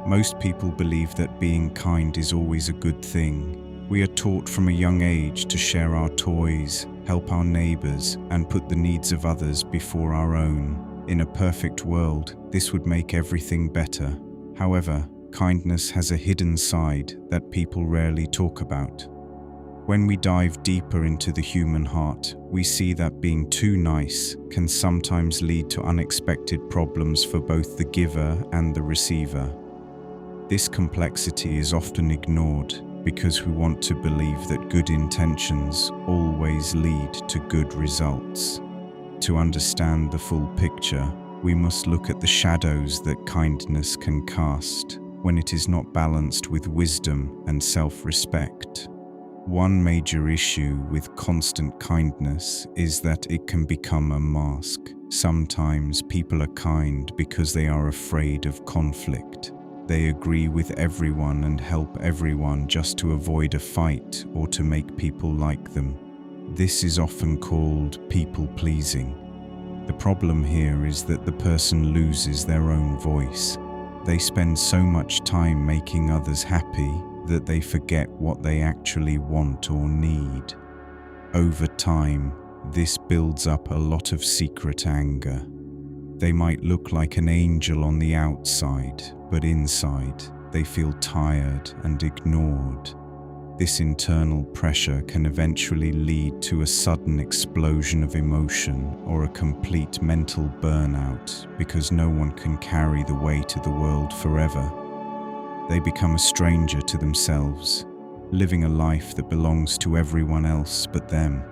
Most people believe that being kind is always a good thing. We are taught from a young age to share our toys, help our neighbors, and put the needs of others before our own. In a perfect world, this would make everything better. However, kindness has a hidden side that people rarely talk about. When we dive deeper into the human heart, we see that being too nice can sometimes lead to unexpected problems for both the giver and the receiver. This complexity is often ignored because we want to believe that good intentions always lead to good results. To understand the full picture, we must look at the shadows that kindness can cast when it is not balanced with wisdom and self-respect. One major issue with constant kindness is that it can become a mask. Sometimes people are kind because they are afraid of conflict. They agree with everyone and help everyone just to avoid a fight or to make people like them. This is often called people-pleasing. The problem here is that the person loses their own voice. They spend so much time making others happy that they forget what they actually want or need. Over time, this builds up a lot of secret anger. They might look like an angel on the outside, but inside, they feel tired and ignored. This internal pressure can eventually lead to a sudden explosion of emotion or a complete mental burnout because no one can carry the weight of the world forever. They become a stranger to themselves, living a life that belongs to everyone else but them.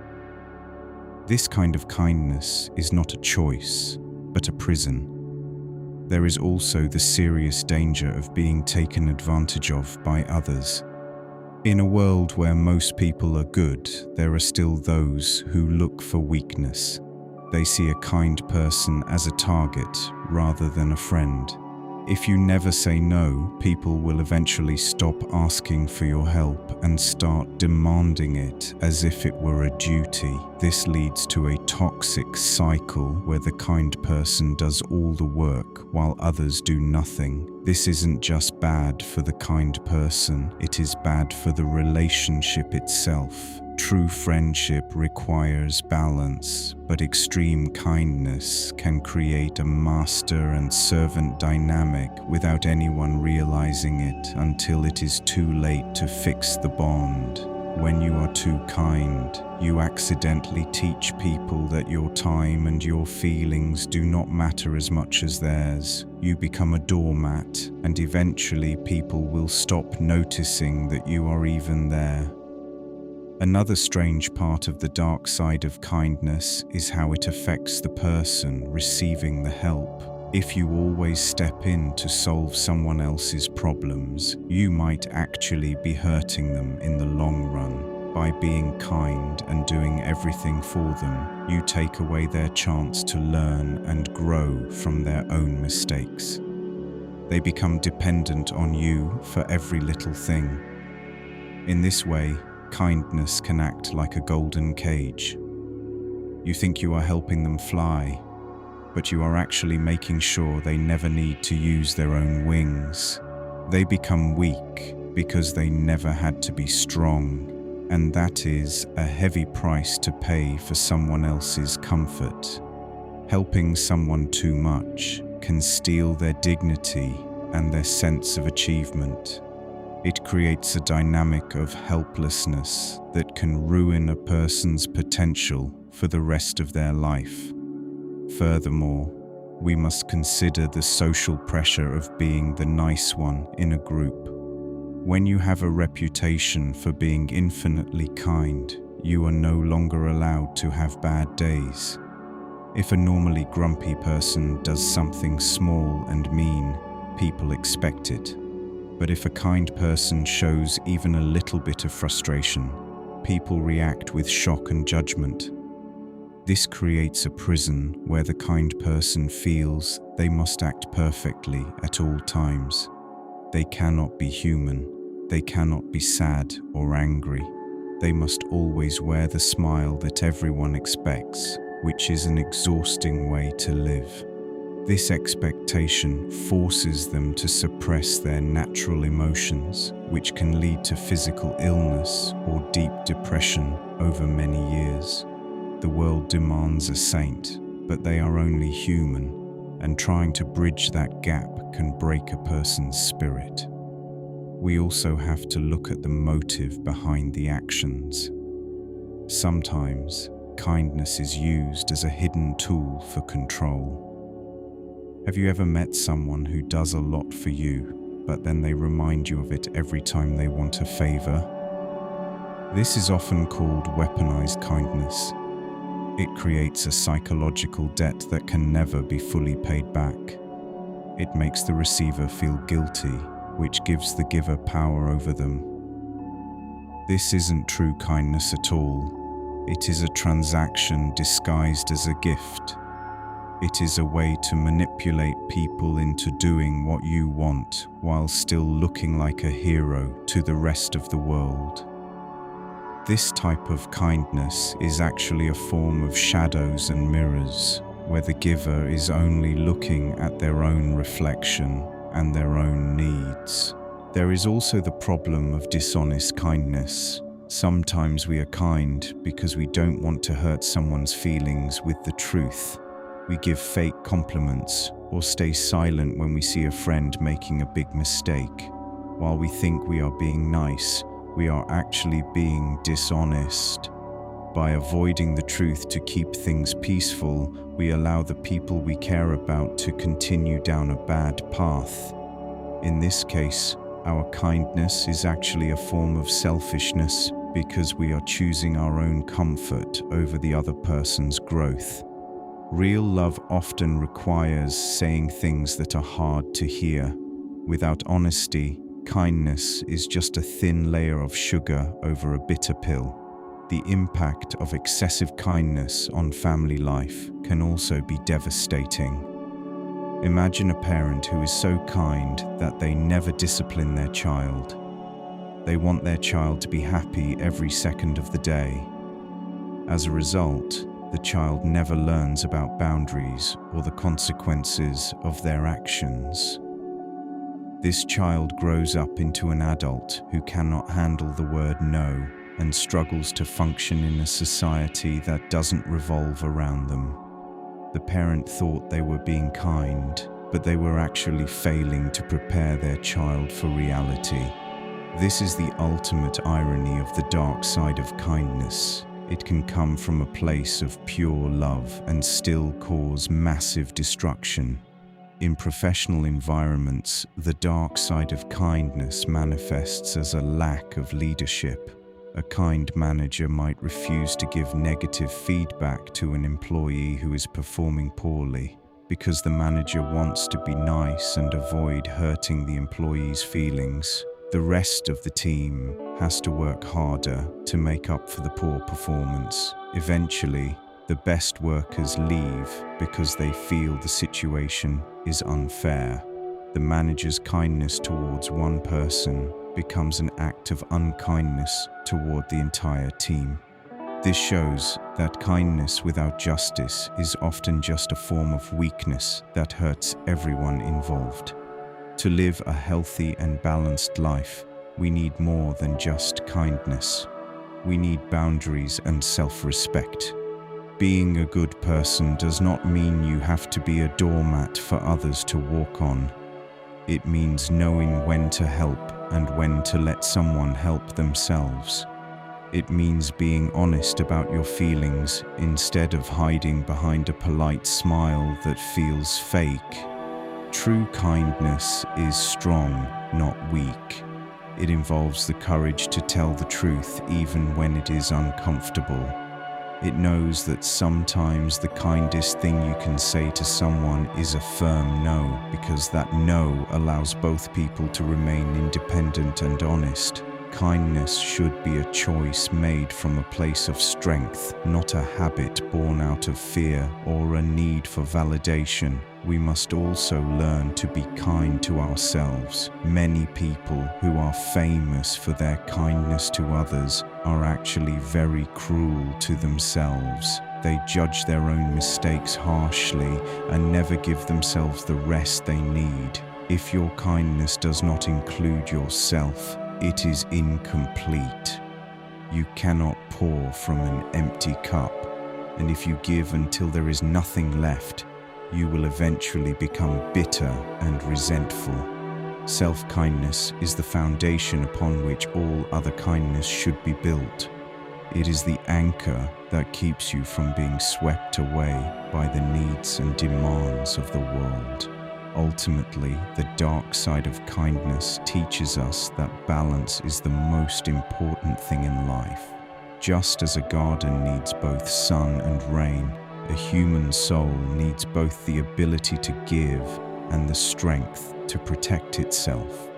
This kind of kindness is not a choice, but a prison. There is also the serious danger of being taken advantage of by others. In a world where most people are good, there are still those who look for weakness. They see a kind person as a target rather than a friend. If you never say no, people will eventually stop asking for your help and start demanding it as if it were a duty. This leads to a toxic cycle where the kind person does all the work while others do nothing. This isn't just bad for the kind person, it is bad for the relationship itself. True friendship requires balance, but extreme kindness can create a master and servant dynamic without anyone realizing it until it is too late to fix the bond. When you are too kind, you accidentally teach people that your time and your feelings do not matter as much as theirs. You become a doormat, and eventually people will stop noticing that you are even there. Another strange part of the dark side of kindness is how it affects the person receiving the help. If you always step in to solve someone else's problems, you might actually be hurting them in the long run. By being kind and doing everything for them, you take away their chance to learn and grow from their own mistakes. They become dependent on you for every little thing. In this way, kindness can act like a golden cage. You think you are helping them fly, but you are actually making sure they never need to use their own wings. They become weak because they never had to be strong, and that is a heavy price to pay for someone else's comfort. Helping someone too much can steal their dignity and their sense of achievement. It creates a dynamic of helplessness that can ruin a person's potential for the rest of their life. Furthermore, we must consider the social pressure of being the nice one in a group. When you have a reputation for being infinitely kind, you are no longer allowed to have bad days. If a normally grumpy person does something small and mean, people expect it. But if a kind person shows even a little bit of frustration, people react with shock and judgment. This creates a prison where the kind person feels they must act perfectly at all times. They cannot be human. They cannot be sad or angry. They must always wear the smile that everyone expects, which is an exhausting way to live. This expectation forces them to suppress their natural emotions, which can lead to physical illness or deep depression over many years. The world demands a saint, but they are only human, and trying to bridge that gap can break a person's spirit. We also have to look at the motive behind the actions. Sometimes, kindness is used as a hidden tool for control. Have you ever met someone who does a lot for you, but then they remind you of it every time they want a favor? This is often called weaponized kindness. It creates a psychological debt that can never be fully paid back. It makes the receiver feel guilty, which gives the giver power over them. This isn't true kindness at all. It is a transaction disguised as a gift. It is a way to manipulate people into doing what you want while still looking like a hero to the rest of the world. This type of kindness is actually a form of shadows and mirrors, where the giver is only looking at their own reflection and their own needs. There is also the problem of dishonest kindness. Sometimes we are kind because we don't want to hurt someone's feelings with the truth. We give fake compliments or stay silent when we see a friend making a big mistake. While we think we are being nice, we are actually being dishonest. By avoiding the truth to keep things peaceful, we allow the people we care about to continue down a bad path. In this case, our kindness is actually a form of selfishness because we are choosing our own comfort over the other person's growth. Real love often requires saying things that are hard to hear. Without honesty, kindness is just a thin layer of sugar over a bitter pill. The impact of excessive kindness on family life can also be devastating. Imagine a parent who is so kind that they never discipline their child. They want their child to be happy every second of the day. As a result, the child never learns about boundaries or the consequences of their actions. This child grows up into an adult who cannot handle the word no and struggles to function in a society that doesn't revolve around them. The parent thought they were being kind, but they were actually failing to prepare their child for reality. This is the ultimate irony of the dark side of kindness. It can come from a place of pure love and still cause massive destruction. In professional environments, the dark side of kindness manifests as a lack of leadership. A kind manager might refuse to give negative feedback to an employee who is performing poorly because the manager wants to be nice and avoid hurting the employee's feelings. The rest of the team has to work harder to make up for the poor performance. Eventually, the best workers leave because they feel the situation is unfair. The manager's kindness towards one person becomes an act of unkindness toward the entire team. This shows that kindness without justice is often just a form of weakness that hurts everyone involved. To live a healthy and balanced life, we need more than just kindness. We need boundaries and self-respect. Being a good person does not mean you have to be a doormat for others to walk on. It means knowing when to help and when to let someone help themselves. It means being honest about your feelings instead of hiding behind a polite smile that feels fake. True kindness is strong, not weak. It involves the courage to tell the truth even when it is uncomfortable. It knows that sometimes the kindest thing you can say to someone is a firm no, because that no allows both people to remain independent and honest. Kindness should be a choice made from a place of strength, not a habit born out of fear or a need for validation. We must also learn to be kind to ourselves. Many people who are famous for their kindness to others are actually very cruel to themselves. They judge their own mistakes harshly and never give themselves the rest they need. If your kindness does not include yourself, it is incomplete. You cannot pour from an empty cup, and if you give until there is nothing left, you will eventually become bitter and resentful. Self-kindness is the foundation upon which all other kindness should be built. It is the anchor that keeps you from being swept away by the needs and demands of the world. Ultimately, the dark side of kindness teaches us that balance is the most important thing in life. Just as a garden needs both sun and rain, a human soul needs both the ability to give and the strength to protect itself.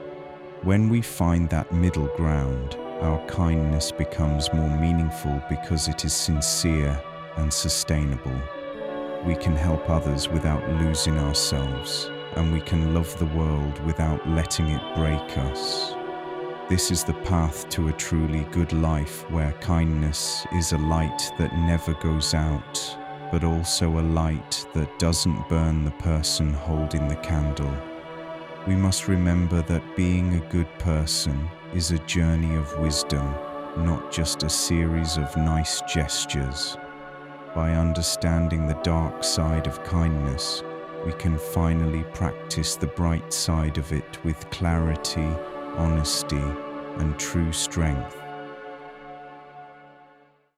When we find that middle ground, our kindness becomes more meaningful because it is sincere and sustainable. We can help others without losing ourselves, and we can love the world without letting it break us. This is the path to a truly good life, where kindness is a light that never goes out, but also a light that doesn't burn the person holding the candle. We must remember that being a good person is a journey of wisdom, not just a series of nice gestures. By understanding the dark side of kindness, we can finally practice the bright side of it with clarity, honesty, and true strength.